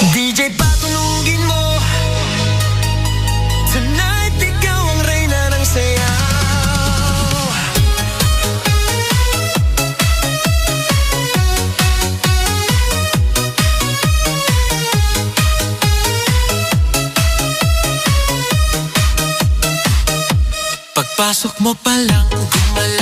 DJ patunugin mo, tonight ikaw ang reyna ng sayaw. Pagpasok mo pa lang, gumalaw